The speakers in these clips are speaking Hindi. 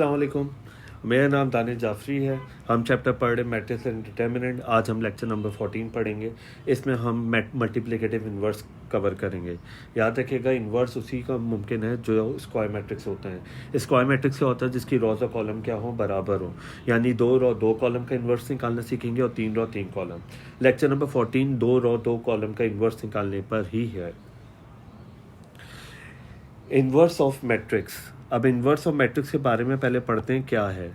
अस्सलामुअलैकुम। मेरा नाम दानिश जाफरी है। हम चैप्टर पढ़ रहे मैट्रिक्स एंड डिटर्मिनेंट। आज हम लेक्चर नंबर 14 पढ़ेंगे। इसमें हम मल्टीप्लिकेटिव इन्वर्स कवर करेंगे। याद रखिएगा, इन्वर्स उसी का मुमकिन है जो स्क्वायर मैट्रिक्स होते हैं। स्क्वायर मैट्रिक्स क्या होता है? जिसकी रोज़ और कॉलम क्या हो, बराबर हो। यानी 2 रो 2 कॉलम का इन्वर्स निकालना सीखेंगे और 3 row 3 column. Lecture number 14 2 row 2 column का इन्वर्स निकालने पर ही है। Inverse of matrix. अब इन्वर्स ऑफ मैट्रिक्स के बारे में पहले पढ़ते हैं क्या है।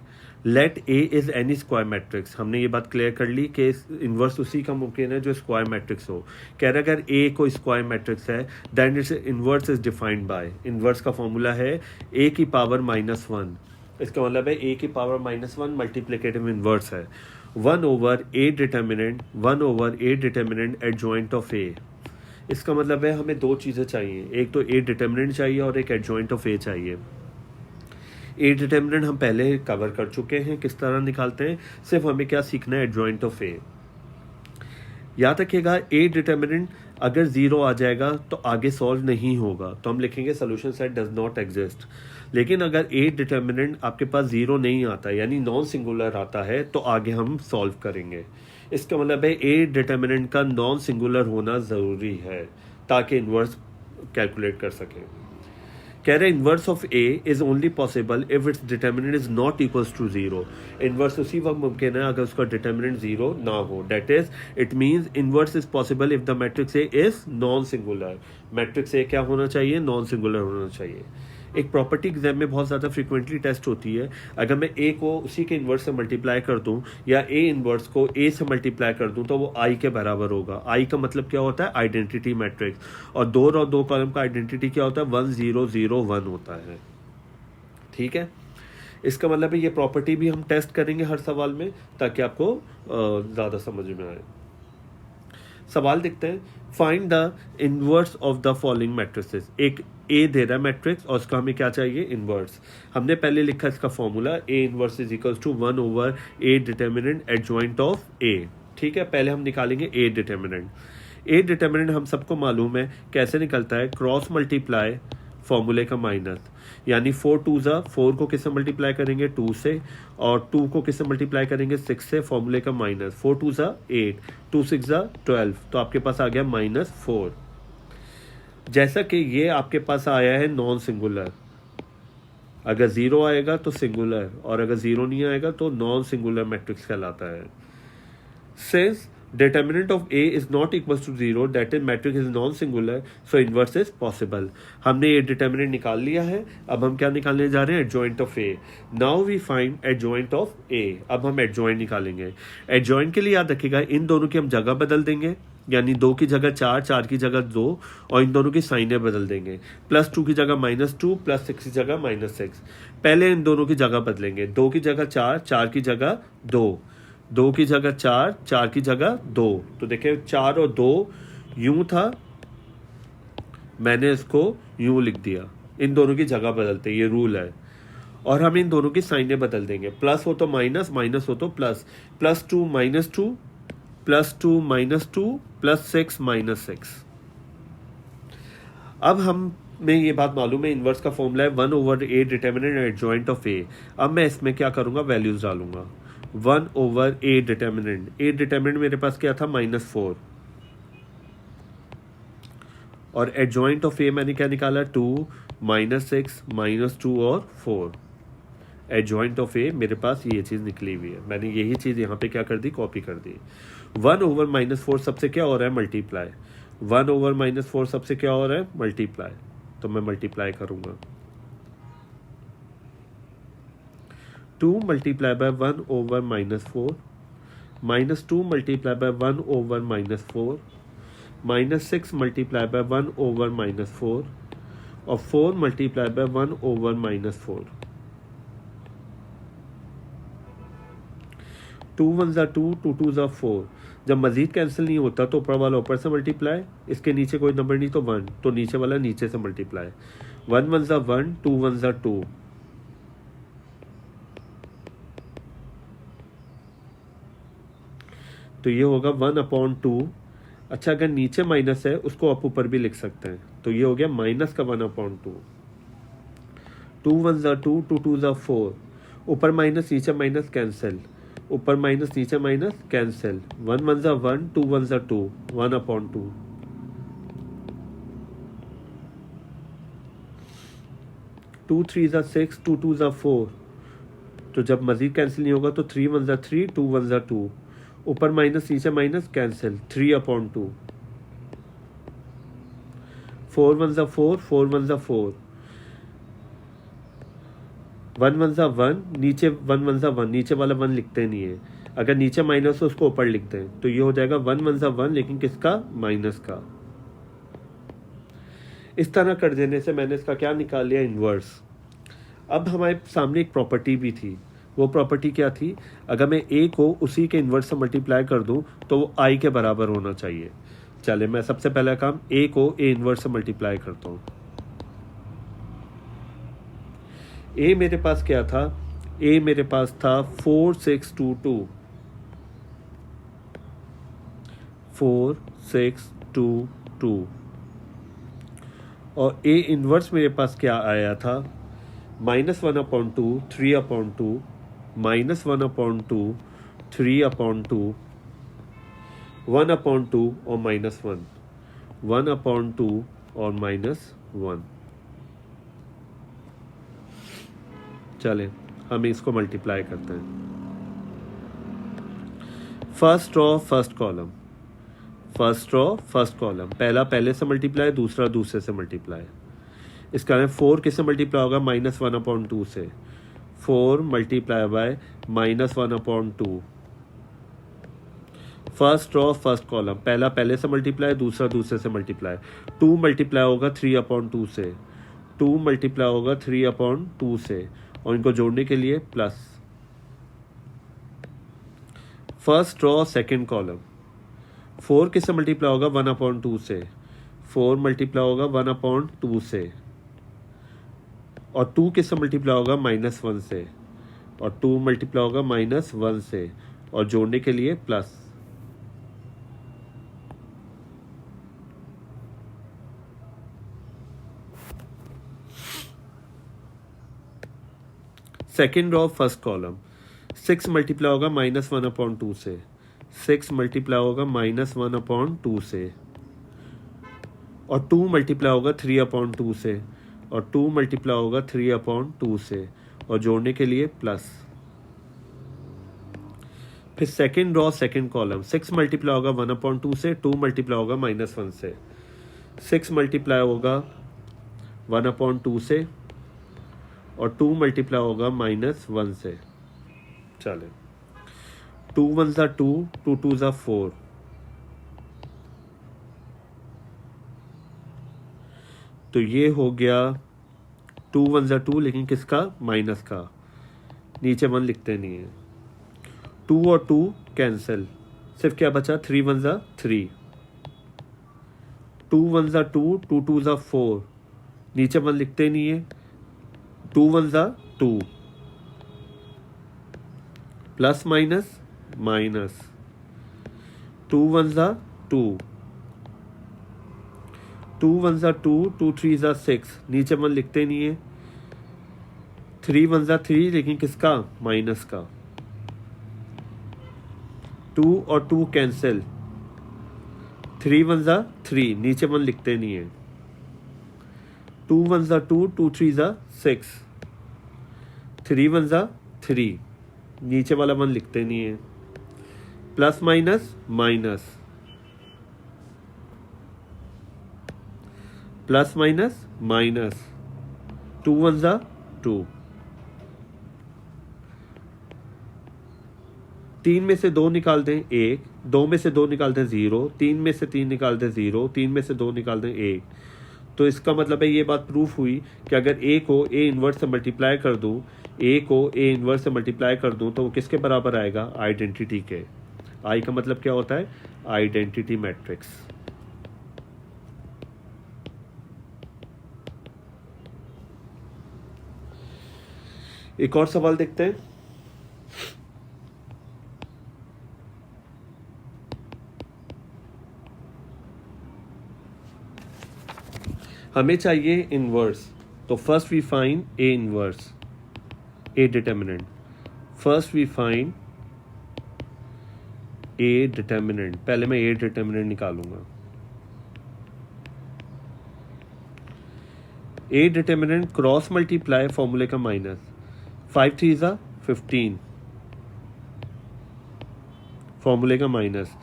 Let A is any square matrix. हमने ये बात क्लियर कर ली कि इन्वर्स उसी का मुमकिन है जो स्क्वायर मैट्रिक्स हो। कह रहा है अगर ए को स्क्वायर मैट्रिक्स है then its inverse is defined by. Inverse का फॉर्मूला है ए की पावर -1। इसका मतलब है ए की पावर -1 मल्टीप्लिकेटिव इन्वर्स है 1/a डिटर्मिनेंट एडजॉइंट ऑफ ए। इसका मतलब है हमें दो चीज़ें चाहिए, एक तो ए डिटर्मिनेंट चाहिए और एक एडजॉइंट ऑफ ए चाहिए। ए डिटर्मिनेंट हम पहले कवर कर चुके हैं, किस तरह निकालते हैं। सिर्फ हमें क्या सीखना है, एडजॉइंट ऑफ ए। याद रखिएगा, ए डिटर्मिनेंट अगर ज़ीरो आ जाएगा तो आगे सॉल्व नहीं होगा, तो हम लिखेंगे solution set does not exist. लेकिन अगर ए डिटर्मिनेंट आपके पास ज़ीरो नहीं आता यानी नॉन सिंगुलर आता है तो आगे हम सॉल्व करेंगे। इसका मतलब है ए डिटर्मिनेंट का नॉन सिंगुलर होना ज़रूरी है ताकि इन्वर्स कैलकुलेट कर सकें। कह रहे inverse of A is only possible if its determinant is not equals to zero. Inverse उसी वक्त मुमकिन है अगर उसका डिटर्मिनेंट जीरो ना हो। That is it means inverse is possible if the matrix A is non singular. Matrix A क्या होना चाहिए? नॉन सिंगुलर होना चाहिए। एक प्रॉपर्टी एग्जाम में बहुत ज़्यादा फ्रीक्वेंटली टेस्ट होती है। अगर मैं ए को उसी के इन्वर्स से मल्टीप्लाई कर दूं या ए इन्वर्स को ए से मल्टीप्लाई कर दूं तो वो आई के बराबर होगा। आई का मतलब क्या होता है? Identity matrix. और 2 रो 2 कॉलम का आइडेंटिटी क्या होता है? 1 0 0 1 होता है। ठीक है, इसका मतलब है ये प्रॉपर्टी भी हम टेस्ट करेंगे हर सवाल में ताकि आपको ज़्यादा समझ में आए। सवाल देखते हैं। Find the inverse of the following matrices. एक ए दे रहा है मैट्रिक्स और उसका हमें क्या चाहिए? इनवर्स। हमने पहले लिखा इसका formula A inverse is equals to 1/a determinant adjoint of A. ठीक है, पहले हम निकालेंगे ए डिटर्मिनेंट। ए डिटर्मिनेंट हम सबको मालूम है कैसे निकलता है, क्रॉस मल्टीप्लाई फॉर्मूले का माइनस। यानी 4 2 ज़ा 4 को किससे मल्टीप्लाई करेंगे? 2 से। और 2 को किससे मल्टीप्लाई करेंगे? 6 से। फॉर्मूले का माइनस। 4 2 ज़ा 8, 2 6 ज़ा 12, तो आपके पास आ गया -4। जैसा कि ये आपके पास आया है नॉन सिंगुलर, अगर ज़ीरो आएगा तो सिंगुलर और अगर ज़ीरो नहीं आएगा तो नॉन सिंगुलर मैट्रिक्स कहलाता है। Since determinant of A is not equals to 0, that is matrix is non-singular, so inverse is possible. हमने ये determinant निकाल लिया है। अब हम क्या निकालने जा रहे हैं? adjoint of A. Now we find adjoint of A. अब हम adjoint निकालेंगे। adjoint के लिए याद रखिएगा इन दोनों की हम जगह बदल देंगे, यानी 2 की जगह 4, 4 की जगह 2, और इन दोनों की साइनें बदल देंगे। +2 की जगह -2, +6 की जगह -6। पहले इन दोनों की जगह बदलेंगे। 2 की जगह 4, 4 की जगह 2, 2 की जगह 4, 4 की जगह 2। तो देखिए 4 और 2 यूं था, मैंने इसको यूं लिख दिया। इन दोनों की जगह बदलते, ये रूल है। और हम इन दोनों की साइनें बदल देंगे। प्लस हो तो माइनस, माइनस हो तो प्लस। +2 -2, +2 -2, +6 -6। अब हमें ये बात मालूम है इन्वर्स का फॉर्मूला है 1/a डिटर्मिनेंट एडजॉइंट ऑफ ए। अब मैं इसमें क्या करूंगा? वैल्यूज डालूंगा। 1/a determinant. ए डिटर्मिनेंट मेरे पास क्या था? -4। और एडजॉइंट ऑफ ए मैंने क्या निकाला? 2 -6 -2 और 4। एडजॉइंट ऑफ ए मेरे पास ये चीज़ निकली हुई है। मैंने यही चीज़ यहाँ पे क्या कर दी? कॉपी कर दी। 1/-4 सबसे क्या हो रहा है? मल्टीप्लाई। 1/-4 सबसे क्या हो रहा है? मल्टीप्लाई। तो मैं मल्टीप्लाई करूंगा। 2 multiplied by 1/-4, -2 multiplied by 1/-4, -6 multiplied by 1/-4, और 4 multiplied by 1/-4। 2 1 ज़ा 2, 2 2 ज़ा 4। जब मजीद कैंसिल नहीं होता तो ऊपर वाला ऊपर से मल्टीप्लाई, इसके नीचे कोई नंबर नहीं तो 1, तो नीचे वाला नीचे से मल्टीप्लाई। 1 1 ज़ा 1, 2 1 ज़ा 2। तो ये होगा 1/2। अच्छा, अगर नीचे माइनस है उसको आप ऊपर भी लिख सकते हैं, तो ये हो गया माइनस का 1/2। 2 1 ज़ा 2, 2 2 ज़ा 4, ऊपर माइनस नीचे माइनस कैंसिल, ऊपर माइनस नीचे माइनस कैंसिल, 1 1 ज़ा 1, 2 1 ज़ा 2, 1/2, 2 3 ज़ा 6, 2 2 ज़ा 4, तो जब मजीद कैंसिल नहीं होगा तो 3 1 ज़ा 3, 2 1 ज़ा 2, ऊपर माइनस नीचे माइनस कैंसिल, 3/2, 4 1 ज़ा 4, 4 1 ज़ा 4, 1 1 ज़ा 1, नीचे 1 1 ज़ा 1, नीचे वाला 1 लिखते नहीं है, अगर नीचे माइनस हो उसको ऊपर लिखते हैं, तो ये हो जाएगा 1 1 ज़ा 1, लेकिन किसका? माइनस का। इस तरह कर देने से मैंने इसका क्या निकाल लिया? इन्वर्स। अब हमारे सामने एक प्रॉपर्टी भी थी, वो प्रॉपर्टी क्या थी? अगर मैं ए को उसी के इन्वर्स से मल्टीप्लाई कर दूं तो वो आई के बराबर होना चाहिए। चले, मैं सबसे पहला काम ए को ए इन्वर्स से मल्टीप्लाई करता हूँ। ए मेरे पास क्या था? ए मेरे पास था 4 6 2 2, 4 6 2 2, और ए इन्वर्स मेरे पास क्या आया था? -1/2, 3/2, -1/2, 3/2, 1/2 और -1, 1/2 और -1। चले, हम इसको मल्टीप्लाई करते हैं। First row first column, first row first column, पहला पहले से मल्टीप्लाई, दूसरा दूसरे से मल्टीप्लाई। इसका 4 किससे मल्टीप्लाई होगा? -1/2 से, 4 multiply by -1/2। First row first column, पहला पहले से मल्टीप्लाई, दूसरा दूसरे से मल्टीप्लाई। 2 मल्टीप्लाई होगा 3/2 से, 2 मल्टीप्लाई होगा 3/2 से, और इनको जोड़ने के लिए plus. First row second column, 4 किससे मल्टीप्लाई होगा? 1/2 से, 4 मल्टीप्लाई होगा 1/2 से, और 2 किससे मल्टीप्लाई होगा? -1 से, और 2 मल्टीप्लाई होगा -1 से, और जोड़ने के लिए plus. Second row first column, 6 multiply होगा -1/2 से, 6 मल्टीप्लाई होगा -1/2 से, और 2 मल्टीप्लाई होगा 3/2 से, और 2 मल्टीप्लाई होगा 3/2 से, और जोड़ने के लिए प्लस। फिर second row second column, 6 multiply होगा 1/2 से, 2 मल्टीप्लाई होगा -1 से, 6 मल्टीप्लाई होगा 1/2 से, और 2 मल्टीप्लाई होगा -1 से। चले, 2 1 ज़ा 2, 2 2 ज़ा 4, तो ये हो गया 2 1 ज़ा 2, लेकिन किसका? माइनस का, नीचे 1 लिखते नहीं है। 2 और 2 कैंसिल, सिर्फ क्या बचा? 3 1 ज़ा 3, 2 1 ज़ा 2, 2 2 ज़ा 4, नीचे 1 लिखते नहीं है। 2 1 ज़ा 2, प्लस माइनस माइनस, 2 1 ज़ा 2, 2 1 ज़ा 2, 2 3 ज़ा 6, नीचे 1 लिखते नहीं है। 3 1 ज़ा 3, लेकिन किसका? माइनस का। 2 और 2 कैंसिल, 3 1 ज़ा 3, नीचे 1 लिखते नहीं है। 2 1 ज़ा 2, 2 3 ज़ा 6, 3 1 ज़ा 3, नीचे वाला 1 लिखते नहीं है। Plus minus minus, plus minus minus, 2 1 ज़ा 2। 3 में से 2 निकाल दें 1, 2 में से 2 निकाल दें 0, 3 में से 3 निकाल दें 0, 3 में से 2 निकाल दें 1। तो इसका मतलब है ये बात प्रूफ हुई कि अगर ए को ए इन्वर्स से मल्टीप्लाई कर दूं, ए को ए इन्वर्स से मल्टीप्लाई कर दूं, तो वो किसके बराबर आएगा? आइडेंटिटी के। आई का मतलब क्या होता है? Identity matrix. एक और सवाल देखते हैं। हमें चाहिए इनवर्स, तो first we find A inverse. A determinant. First we find A determinant. पहले मैं A determinant निकालूंगा. A determinant क्रॉस मल्टीप्लाई फॉर्मूले का माइनस. 5 3 ज़ा 15 फॉर्मूले का माइनस.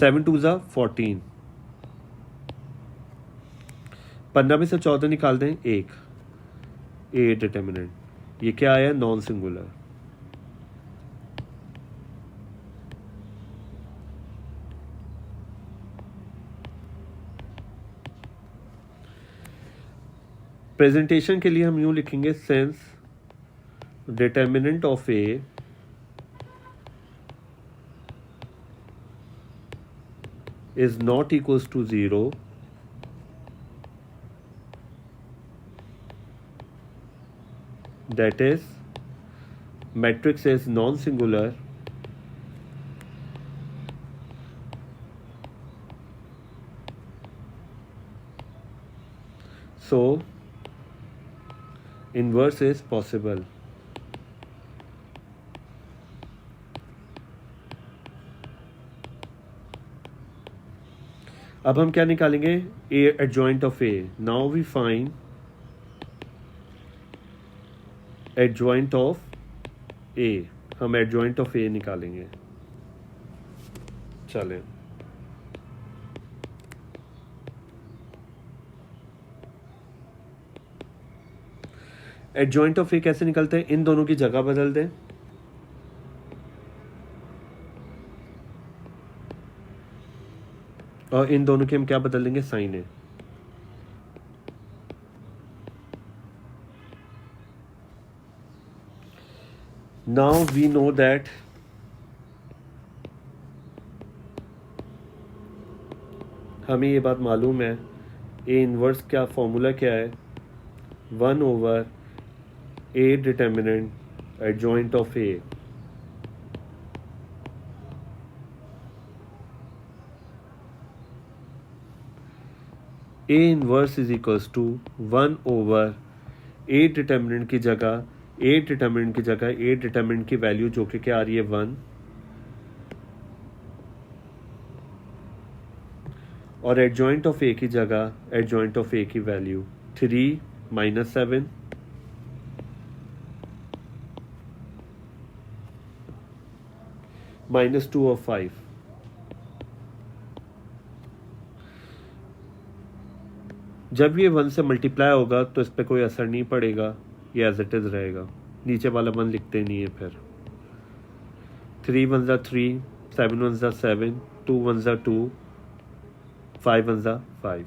7 2 ज़ा 14. 15 में से 14 निकाल दें. 1 A डिटर्मिनेंट. ये क्या आया? Non singular. प्रेजेंटेशन के लिए हम यूं लिखेंगे, since determinant of A is not equals to 0, that is matrix is non-singular, so inverse is possible. अब हम क्या निकालेंगे? A adjoint of A. Now we find adjoint of A. हम adjoint of A निकालेंगे. चलें. adjoint of A कैसे निकलते हैं? इन दोनों की जगह बदल दें. और इन दोनों की हम क्या बदल देंगे? साइन है. Now we know that हमें ये बात मालूम है. A इनवर्स क्या फॉर्मूला क्या है? 1 over A determinant adjoint of A. A inverse is equals to 1 over A determinant की जगह A determinant की जगह A determinant की वैल्यू जो कि क्या आ रही है? 1. और adjoint of A की जगह adjoint of A की वैल्यू 3 minus 7 minus 2 और 5. जब ये 1 से मल्टीप्लाई होगा तो इस पर कोई असर नहीं पड़ेगा, ये एज इट इज रहेगा. नीचे वाला 1 लिखते नहीं है. फिर 3 1 ज़ा 3, 7 1 ज़ा 7, 2 1 ज़ा 2, 5 1 ज़ा 5.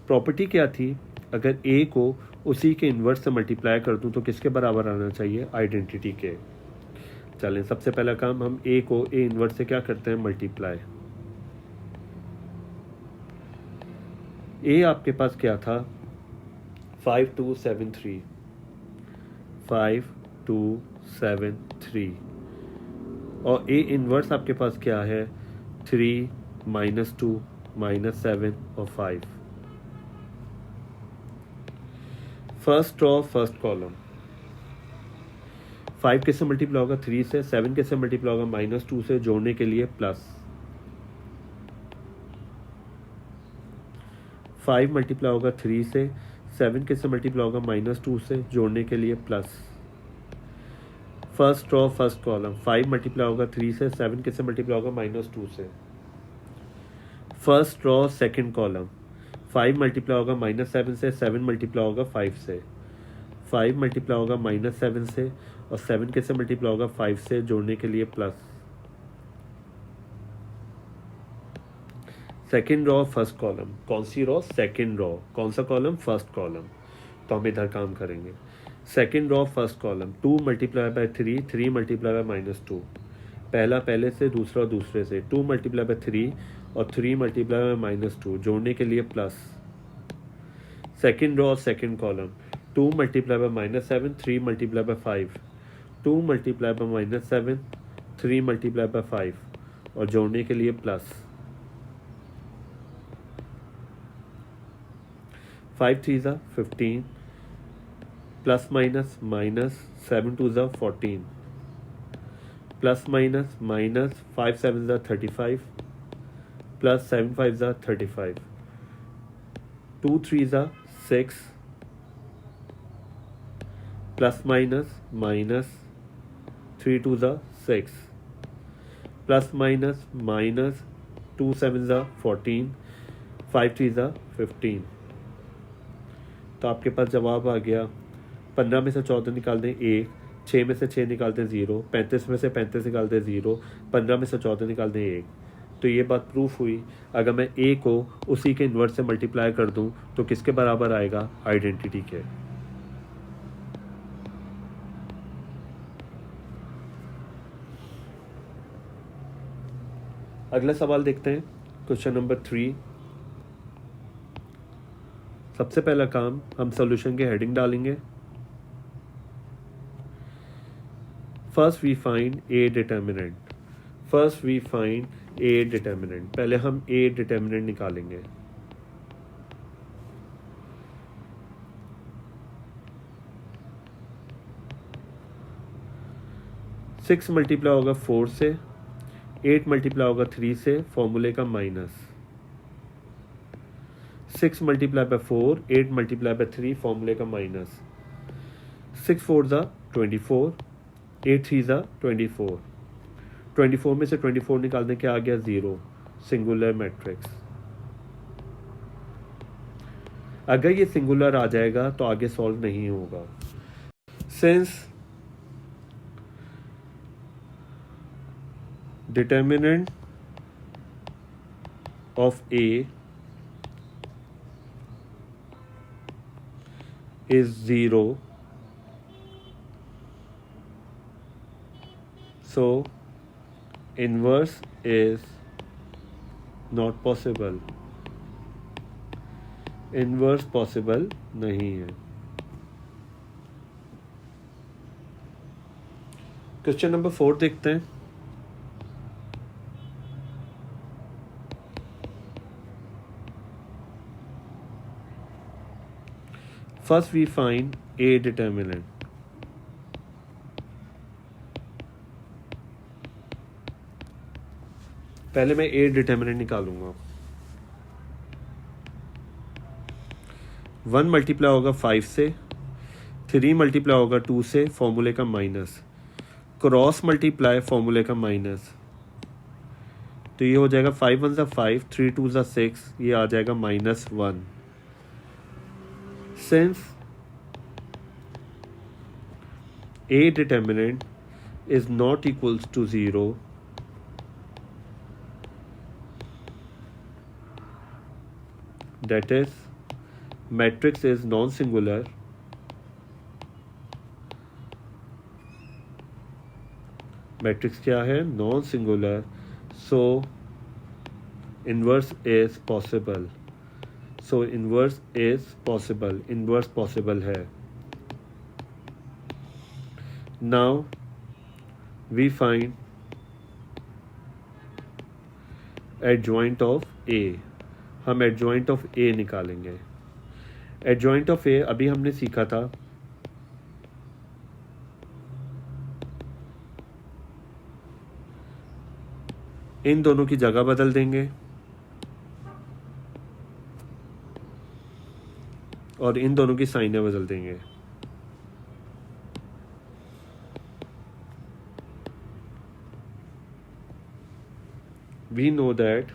प्रॉपर्टी क्या थी? अगर A को उसी के इन्वर्स से मल्टीप्लाई कर दूं तो किसके बराबर आना चाहिए? आइडेंटिटी के. चलें, सबसे पहला काम हम A को A इन्वर्स से क्या करते हैं? मल्टीप्लाई. A आपके पास क्या था? 5 2 7 3. 5 2 7 3. और A इन्वर्स आपके पास क्या है? 3 -2 -7 और 5. First row first column. 5 किससे मल्टीप्लाई होगा? 3 से. 7 किससे मल्टीप्लाई होगा? -2 से. जोड़ने के लिए प्लस. 5 मल्टीप्लाई होगा 3 से. 7 किससे मल्टीप्लाई होगा? -2 से. जोड़ने के लिए plus. First row first column. 5 multiply होगा 3 से. 7 किससे मल्टीप्लाई होगा? -2 से. First row second column. 5 multiply होगा -7 से. 7 मल्टीप्लाई होगा 5 से. 5 मल्टीप्लाई होगा -7 से. और 7 किससे मल्टीप्लाई होगा? 5 से. जोड़ने के लिए plus. Second row first column. कौन सी रो? Second row. कौन सा कॉलम? First column. तो हम इधर काम करेंगे. Second row first column. 2 multiply by 3, 3 multiply by -2. पहला पहले से, दूसरा दूसरे से. 2 मल्टीप्लाई बाय 3 और 3 मल्टीप्लाई बाय -2. जोड़ने के लिए plus. Second row second column. 2 multiply by -7, 3 multiply by 5. 2 multiply by -7, 3 multiply by 5 और जोड़ने के लिए प्लस. 5 3 ज़ा 15, प्लस माइनस माइनस 7 2 ज़ा 14, प्लस माइनस माइनस 5 7 ज़ा 35, प्लस 7 5 ज़ा 35, 2 3 ज़ा 6, प्लस माइनस माइनस 3 2 ज़ा 6, प्लस माइनस माइनस 2 7 ज़ा 14, 5 3 ज़ा 15। तो आपके पास जवाब आ गया 15 में से 14 निकाल दें 1, 6 में से 6 निकाल दें 0, 35 में से 35 निकाल दें 0, 15 में से 14 निकाल दें 1। तो ये बात प्रूफ हुई। अगर मैं a को उसी के इन्वर्स से मल्टीप्लाई कर दूं तो किसके बराबर आएगा? आइडेंटिटी के। अगला सवाल देखते हैं, क्वेश्चन नंबर 3। सबसे पहला काम, हम सॉल्यूशन के हेडिंग डालेंगे। First we find A determinant. First we find A determinant. पहले हम ए डिटर्मिनेंट निकालेंगे। सिक्स मल्टीप्लाई होगा 4 से, 8 मल्टीप्लाई होगा 3 से, फॉर्मूले का minus. 6 multiply by 4, 8 multiply by 3, फॉर्मूले का माइनस। 6 4 ज़ा 24, 8 3 ज़ा 24, 24 में से 24 निकाल दें, क्या आ गया? 0, सिंगुलर मैट्रिक्स। अगर ये सिंगुलर आ जाएगा तो आगे सॉल्व नहीं होगा। Since determinant of A is 0, so inverse is not possible. Inverse possible नहीं है। क्वेश्चन नंबर 4 देखते हैं। First we find A determinant. पहले मैं ए डिटर्मिनेंट निकालूंगा। 1 मल्टीप्लाई होगा 5 से, 3 मल्टीप्लाई होगा 2 से, फॉर्मूले का माइनस। क्रॉस मल्टीप्लाई, फॉर्मूले का माइनस। तो ये हो जाएगा 5 1 ज़ा 5, 3 2 ज़ा 6, ये आ जाएगा -1। Since A determinant is not equals to 0, that is matrix is non-singular, matrix क्या है? non-singular, so inverse is possible. So inverse is possible. Inverse possible है। Now we find adjoint of A। हम adjoint of A निकालेंगे। adjoint of A अभी हमने सीखा था, इन दोनों की जगह बदल देंगे और इन दोनों की साइनें बदल देंगे। We know that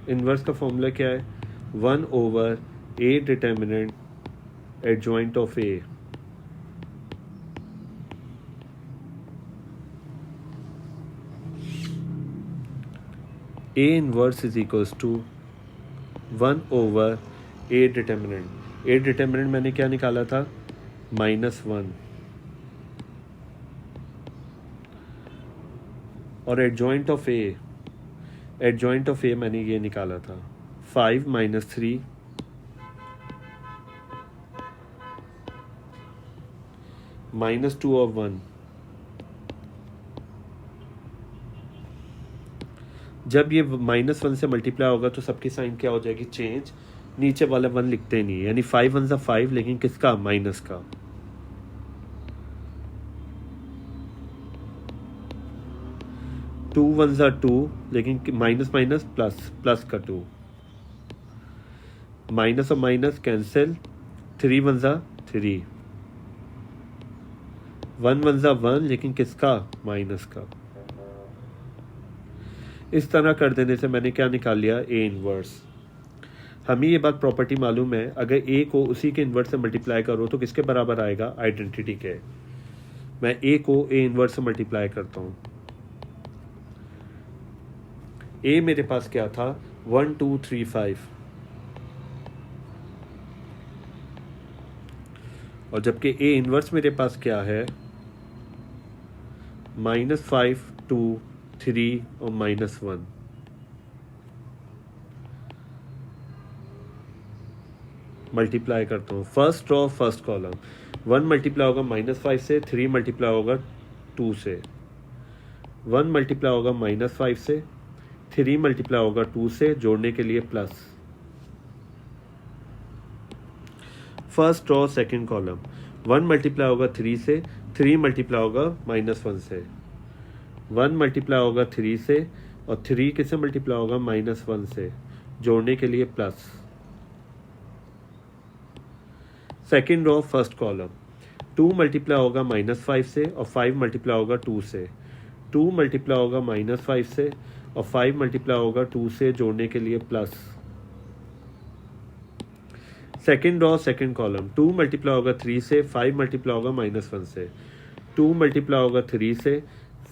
इनवर्स का फॉर्मूला क्या है? 1/A determinant adjoint of A। A inverse is equals to 1/A determinant. A determinant मैंने क्या निकाला था? -1। और adjoint of A, adjoint of A मैंने ये निकाला था 5 - 3 -2 और 1। जब ये -1 से मल्टीप्लाई होगा तो सबकी साइन क्या हो जाएगी, चेंज, नीचे वाला 1 लिखते नहीं है, यानी 5 1 5, लेकिन किसका, माइनस का। 2 1 2, लेकिन माइनस माइनस प्लस, प्लस का 2, माइनस और माइनस कैंसिल, 3 1 3, 1 1 1, लेकिन किसका, माइनस का। इस तरह कर देने से मैंने क्या निकाल लिया, ए इनवर्स। हमें ये बात प्रॉपर्टी मालूम है, अगर ए को उसी के इन्वर्स से मल्टीप्लाई करो तो किसके बराबर आएगा, आइडेंटिटी के। मैं ए को ए इन्वर्स से मल्टीप्लाई करता हूँ। ए मेरे पास क्या था, 1 2 3 5, और जबकि ए इन्वर्स मेरे पास क्या है, -5 2 3 और -1। मल्टीप्लाई करता हूँ, first row first column, 1 multiply होगा -5 से, 3 मल्टीप्लाई होगा 2 से, 1 मल्टीप्लाई होगा -5 से, 3 मल्टीप्लाई होगा 2 से, जोड़ने के लिए plus. First row second column, 1 multiply होगा 3 से, 3 मल्टीप्लाई होगा -1 से, 1 मल्टीप्लाई होगा 3 से, और 3 किससे मल्टीप्लाई होगा, -1 से, जोड़ने के लिए plus. Second row first column, 2 multiply होगा -5 से, और 5 मल्टीप्लाई होगा 2 से, 2 मल्टीप्लाई होगा -5 से, और 5 मल्टीप्लाई होगा 2 से, जोड़ने के लिए plus. Second row second column, 2 multiply होगा 3 से, 5 मल्टीप्लाई होगा -1 से, 2 मल्टीप्लाई होगा 3 से,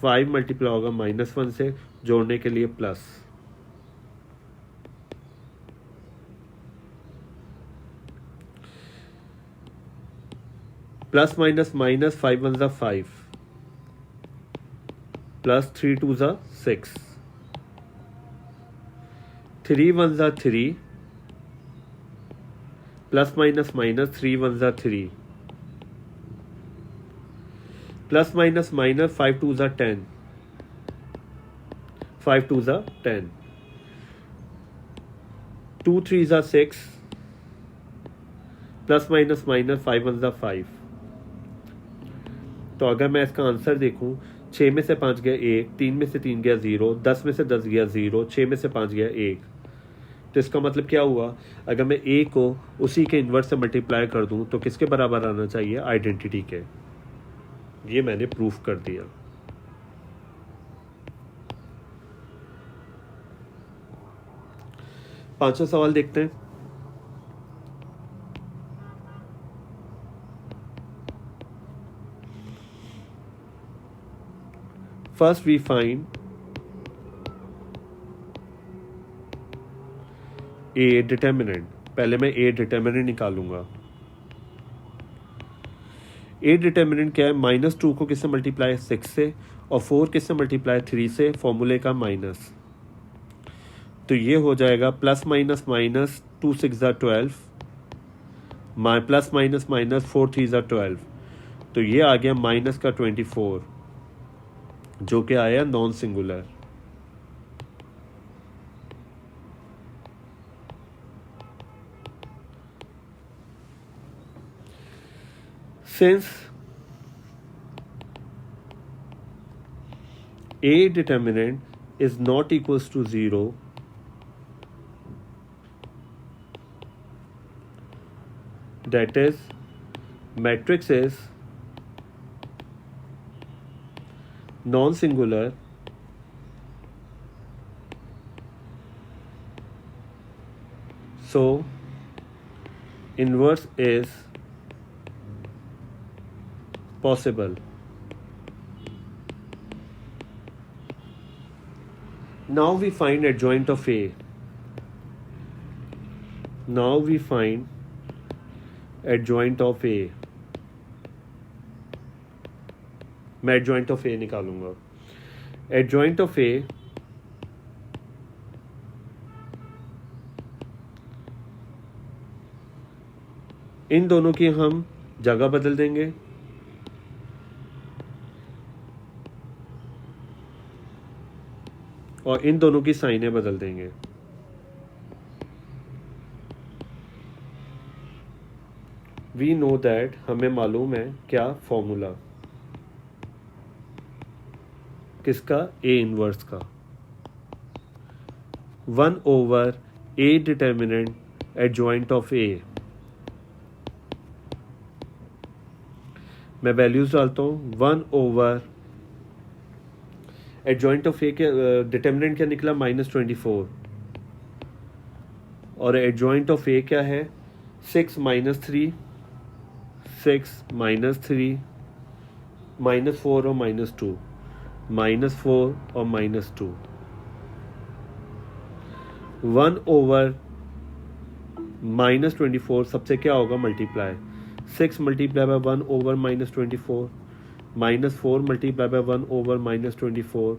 5 मल्टीप्लाई होगा -1 से, जोड़ने के लिए plus. Plus minus minus, 5 1 5, plus 3 2 6, 3 1 3, plus minus minus, 3 1 3, plus minus minus, 5 2 10, 5 2 10, 2 3 6, plus minus minus, 5 1 5। तो अगर मैं इसका आंसर देखूं, 6 में से 5 गया 1, 3 में से 3 गया 0, 10 में से 10 गया 0, 6 में से 5 गया 1। तो इसका मतलब क्या हुआ, अगर मैं ए को उसी के इन्वर्स से मल्टीप्लाई कर दूं तो किसके बराबर आना चाहिए, आइडेंटिटी के। ये मैंने प्रूफ कर दिया। पांचवा सवाल देखते हैं। First we find A determinant. पहले मैं ए डिटर्मिनेंट निकालूंगा। ए डिटर्मिनेंट क्या है, -2 को किससे मल्टीप्लाई, 6 से, और 4 किससे मल्टीप्लाई, 3 से, फॉर्मूले का माइनस। तो ये हो जाएगा plus minus minus, 2 6 12, plus minus minus, 4 3 12। तो ये आ गया माइनस का 24, जो कि आया non singular. Since A determinant is not equals to 0, that is, matrix is non-singular, so inverse is possible. Now we find adjoint of A. Now we find adjoint of A. मैं adjoint of A निकालूंगा। Adjoint of A इन दोनों की हम जगह बदल देंगे, और इन दोनों की साइनें बदल देंगे। वी नो दैट, हमें मालूम है क्या फॉर्मूला, किसका, ए इनवर्स का, 1/a determinant adjoint of A. मैं वैल्यूज डालता हूँ, 1/, एडजॉइंट ऑफ ए के डिटर्मिनेंट क्या निकला, -24, और एडजॉइंट ऑफ ए क्या है, 6 - 3, 6 - 3, -4 और -2, -4 और -2, 1/-24 सबसे क्या होगा, multiply, 6 multiply by 1/-24, -4 multiply bye 1/-24,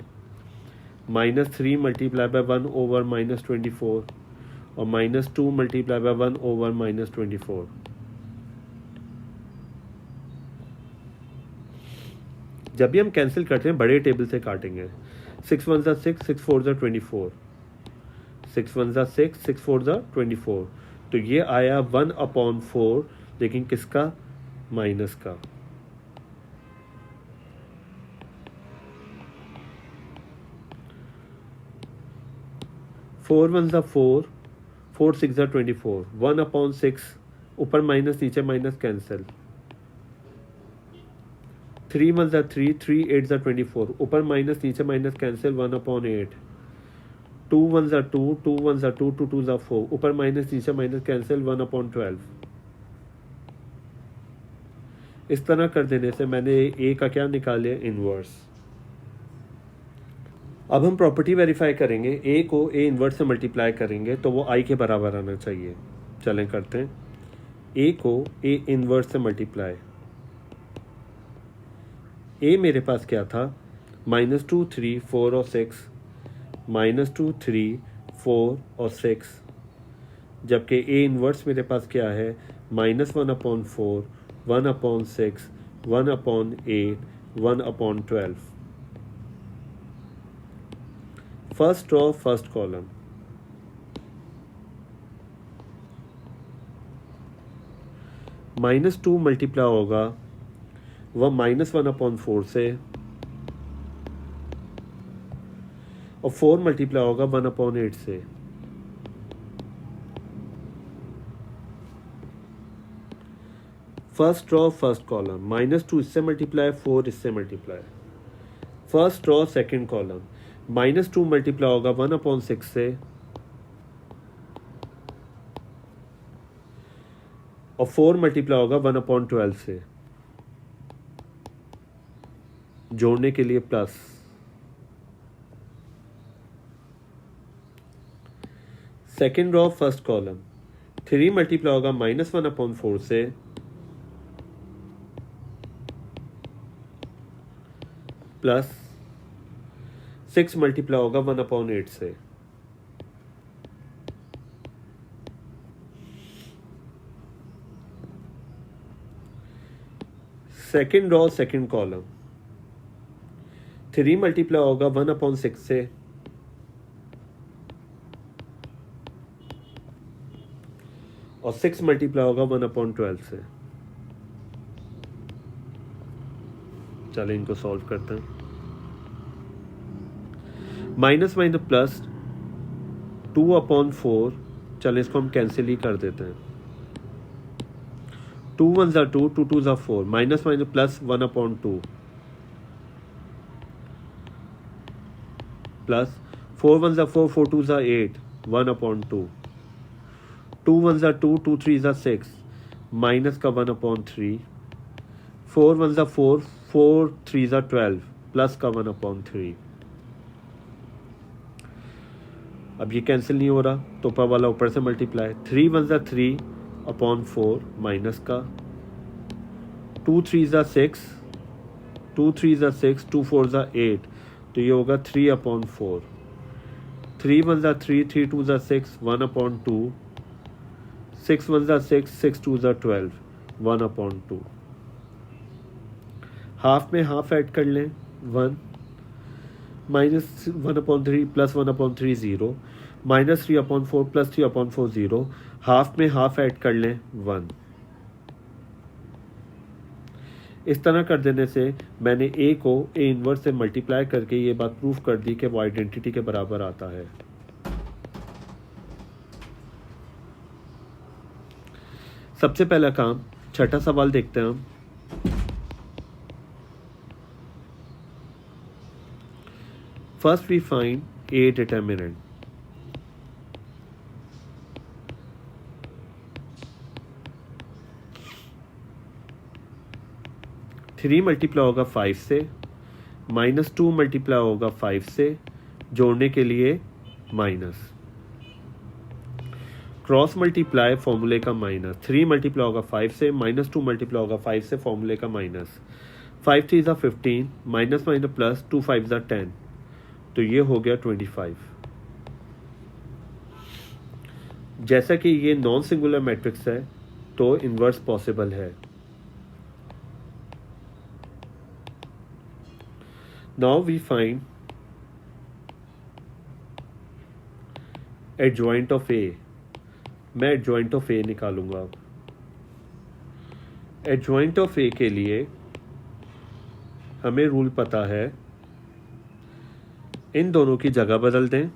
-3 multiply bye 1/-24 और -2 मल्टीप्लाई बाय 1/-24। जब भी हम कैंसिल करते हैं बड़े टेबल से काटेंगे, 6 1 6, 6 4 24, 6 1 6, 6 4 24, तो ये आया 1/4, लेकिन किसका, माइनस का। 4 1 4, 4 6 24, 1/6, ऊपर माइनस नीचे माइनस कैंसिल, 3 1 3, 3 8 24, ऊपर माइनस नीचे माइनस कैंसिल, 1/8, 2 1 2, 2 1 2, 2 2 4, ऊपर माइनस नीचे माइनस कैंसिल, 1/12। इस तरह कर देने से मैंने ए का क्या निकाले, इनवर्स। अब हम प्रॉपर्टी वेरीफाई करेंगे, ए को ए इनवर्स से मल्टीप्लाई करेंगे तो वो आई के बराबर आना चाहिए। चलें करते हैं, ए को ए इनवर्स से मल्टीप्लाई, ए मेरे पास क्या था, -2 3 4 और 6, -2 3 4 और 6, जबकि ए इनवर्स मेरे पास क्या है, -1/4, 1/6, 1/8, 1/12। First row first column, -2 multiply होगा वह -1/4 से, और 4 मल्टीप्लाई होगा 1/8 से। फर्स्ट रो फर्स्ट कॉलम, -2 इससे मल्टीप्लाई, 4 इससे multiply. First row second column, -2 multiply होगा 1/6 से, और 4 मल्टीप्लाई होगा 1/12 से, जोड़ने के लिए plus. Second row first column, 3 multiply होगा -1/4 से, प्लस 6 मल्टीप्लाई होगा 1/8 से। Second row second column, 3 multiply होगा 1/6 से, और 6 मल्टीप्लाई होगा 1/12 से। चलिए इनको सॉल्व करते हैं। माइनस माइनस प्लस 2/4, चलिए इसको हम कैंसिल ही कर देते हैं। 2 1 2, 2 2 4, minus minus plus 1/2, plus 4 1 4, 4 2 8, 1/2, 2 1 2, 2 3 6, minus का 1/3, 4 1 4, 4 3 12, प्लस का 1/3। अब ये कैंसिल नहीं हो रहा तो ऊपर वाला ऊपर से मल्टीप्लाई, 3 1 3/4, माइनस का 2 3 6, 2 3 6, 2 4 8, तो ये होगा 3/4, 3 1 3, 3 2 6, 1/2, 6 1 6, 6 2 12, 1/2। हाफ में हाफ ऐड कर लें 1, -1/3 प्लस 1/3 0, -3/4 प्लस 3/4 0, हाफ में हाफ ऐड कर लें 1। इस तरह कर देने से मैंने ए को ए इन्वर्स से मल्टीप्लाई करके ये बात प्रूफ कर दी कि वो आइडेंटिटी के बराबर आता है। सबसे पहला काम, छठा सवाल देखते हैं हम। First we find A determinant. Three multiply होगा 5 से, -2 मल्टीप्लाई होगा 5 से, जोड़ने के लिए माइनस, क्रॉस मल्टीप्लाई फॉर्मूले का माइनस, 3 मल्टीप्लाई होगा 5 से, -2 मल्टीप्लाई होगा 5 से, फॉर्मूले का माइनस, 5 3 15, माइनस माइनस प्लस, 2 5 10, तो ये हो गया 25। जैसा कि ये नॉन सिंगुलर मैट्रिक्स है तो इन्वर्स पॉसिबल है। Now we find adjoint of A. मैं एडजॉइंट ऑफ ए निकालूंगा। अब एडजॉइंट ऑफ ए के लिए हमें रूल पता है, इन दोनों की जगह बदल दें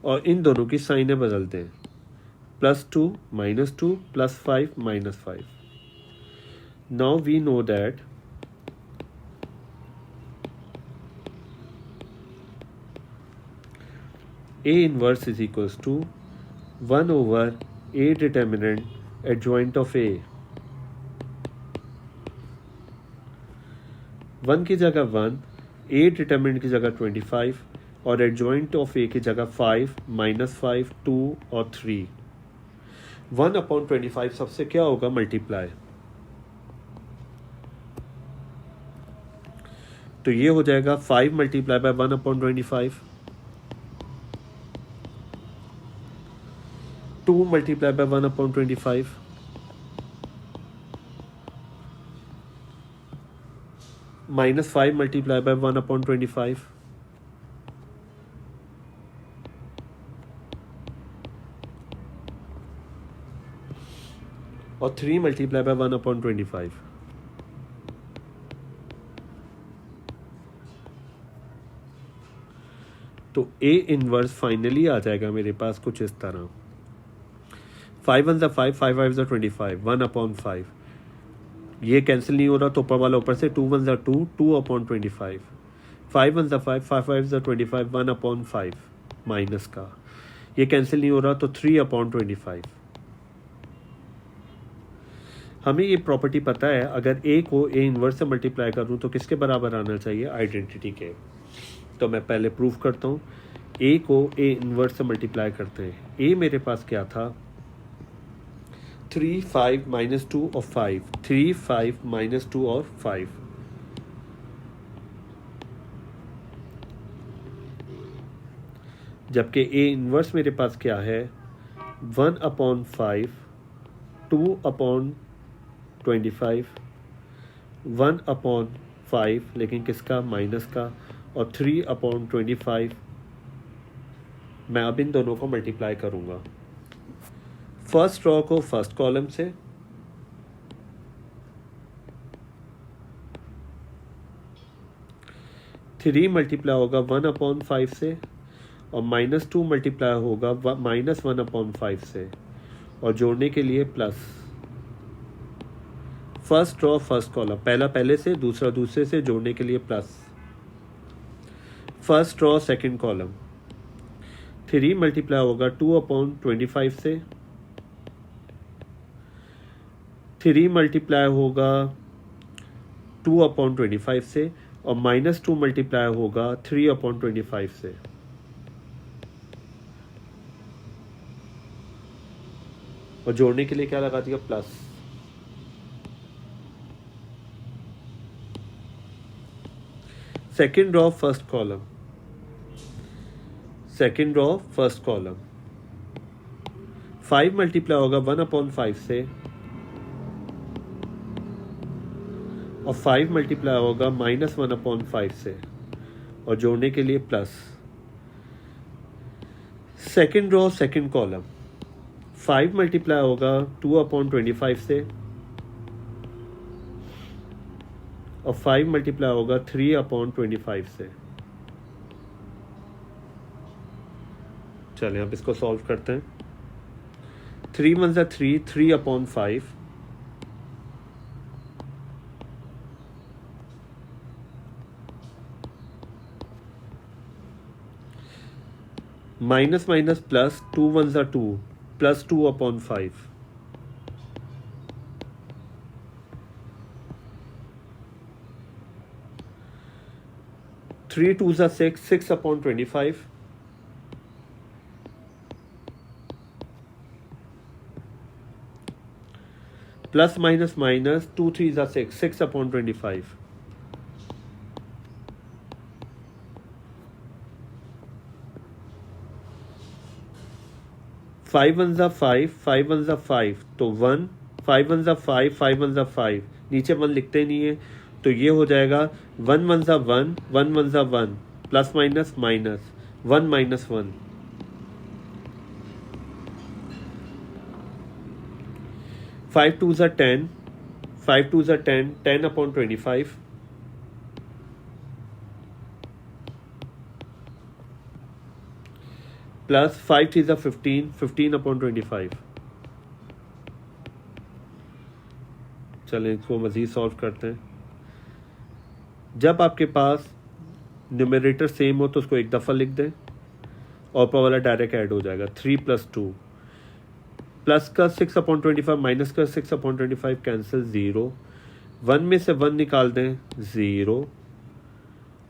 और इन दोनों की साइनें बदल दें, +2 -2 +5 -5। Now we know that A inverse is equals to 1 over A determinant adjoint of A। 1 की जगह 1, A determinant की जगह 25 और adjoint of A की जगह 5 -5 2 और 3। 1/25 सबसे क्या होगा? मल्टीप्लाई। तो ये हो जाएगा 5 multiply by 1/25, 2 multiply bye 1/25, -5 multiply by 1/25, और 3 मल्टीप्लाई बाय 1/25। तो ए इनवर्स फाइनली आ जाएगा मेरे पास कुछ इस तरह। 5 1 5, 5 5 25, 1/5। ये कैंसिल नहीं हो रहा तो ऊपर वाला ऊपर से 2 1 2, 2/25, 5 1 5, 5 5 25, 1/5 माइनस का, ये कैंसिल नहीं हो रहा तो 3/25। हमें ये प्रॉपर्टी पता है, अगर ए को ए इनवर्स से मल्टीप्लाई करूँ तो किसके बराबर आना चाहिए? आइडेंटिटी के। तो मैं पहले प्रूफ करता हूँ। ए को ए इनवर्स से मल्टीप्लाई करते हैं। ए मेरे पास क्या था? 3 5 -2 और 5, 3 5 -2 और 5। जबकि ए इनवर्स मेरे पास क्या है? 1/5, 2/25, 1/5 लेकिन किसका? माइनस का, और 3/25। मैं अब इन दोनों को मल्टीप्लाई करूंगा। फर्स्ट रो को फर्स्ट कॉलम से, थ्री मल्टीप्लाई होगा 1/5 से, और -2 मल्टीप्लाई होगा -1/5 से, और जोड़ने के लिए plus. First row first column, पहला पहले से, दूसरा दूसरे से, जोड़ने के लिए plus. First row second column, 3 multiply होगा 2/25 से, 3 मल्टीप्लाई होगा 2/25 से, और -2 मल्टीप्लाई होगा 3/25 से। और जोड़ने के लिए क्या लगा दिया? Plus. Second row first column, second row first column, 5 multiply होगा 1/5 से, और 5 मल्टीप्लाई होगा -1/5 से, और जोड़ने के लिए plus. Second row second column, 5 multiply होगा 2/25 से, और 5 मल्टीप्लाई होगा 3/25 से। चलें अब इसको सॉल्व करते हैं। 3 × 1 = 3, 3/5, minus minus plus, 2 × 1 = 2, plus 2/5, three 2 = 6, 6/25, plus minus minus, 2 3 = 6, 6/25, 5 1 = 5, 5 1 = 5 तो 1, 5 1 = 5, 5 1 = 5, नीचे 1 लिखते नहीं है तो ये हो जाएगा 1 1 = 1, 1 1 = 1, प्लस माइनस माइनस 1 - 1, 5 2 = 10, 5 2 = 10, 10/25, प्लस 5 3 = 15, 15/25। चलें इसको मज़ीद सॉल्व करते हैं। जब आपके पास न्यूमरेटर सेम हो तो उसको एक दफ़ा लिख दें और ऊपर वाला डायरेक्ट ऐड हो जाएगा। 3 + 2, प्लस का 6/25 माइनस का 6/25 कैंसिल, 0, 1 में से 1 निकाल दें, 0,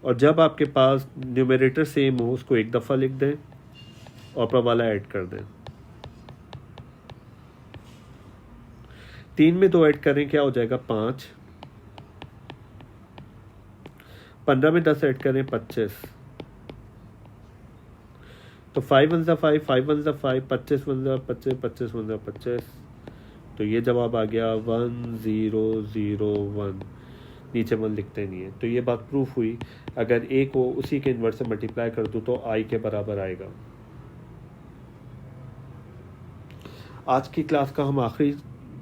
और जब आपके पास न्यूमरेटर सेम हो उसको एक दफ़ा लिख दें और ऊपर वाला ऐड कर दें। 3 में 2 ऐड करें क्या हो जाएगा, 5, 15 में 10 ऐड करें, 25, तो 5 1 = 5, 5 1 = 5, 25 1 = 25, 25 1 = 25, तो ये जवाब आ गया 1 0 0 1, नीचे 1 लिखते नहीं है। तो ये बात प्रूफ हुई, अगर ए को उसी के इन्वर्स से मल्टीप्लाई कर दूँ तो आई के बराबर आएगा। आज की क्लास का हम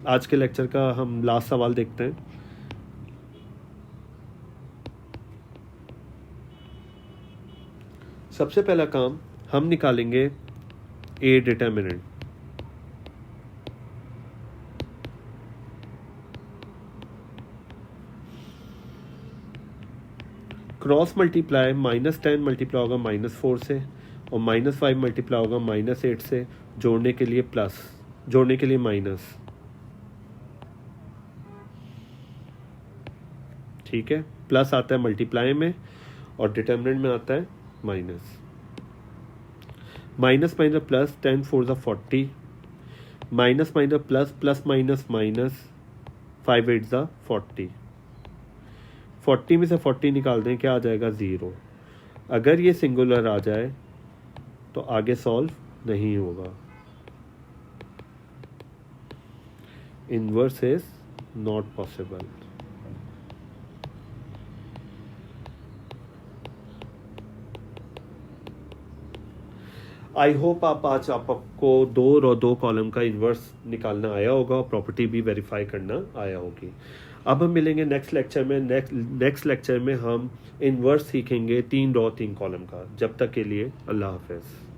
आज के लेक्चर का हम लास्ट सवाल देखते हैं। सबसे पहला काम हम निकालेंगे ए डिटर्मिनेंट। क्रॉस मल्टीप्लाई, -10 मल्टीप्लाई होगा -4 से, और -5 मल्टीप्लाई होगा -8 से, जोड़ने के लिए प्लस, जोड़ने के लिए माइनस। ठीक है, प्लस आता है मल्टीप्लाई में और डिटर्मिनेंट में आता है minus. Minus minus plus, 10 4 = 40, minus minus plus, plus minus minus, 5 8 = 40, 40 में से 40 निकाल दें, क्या आ जाएगा, 0। अगर ये सिंगुलर आ जाए तो आगे सॉल्व नहीं होगा। Inverse is not possible. I hope आज आपको 2 और 2 कॉलम का इन्वर्स निकालना आया होगा और प्रॉपर्टी भी वेरीफाई करना आया होगी। अब हम मिलेंगे नेक्स्ट लेक्चर में। नेक्स्ट लेक्चर में हम इन्वर्स सीखेंगे 3 रो 3 कॉलम का। जब तक के लिए अल्लाह हाफ़िज़।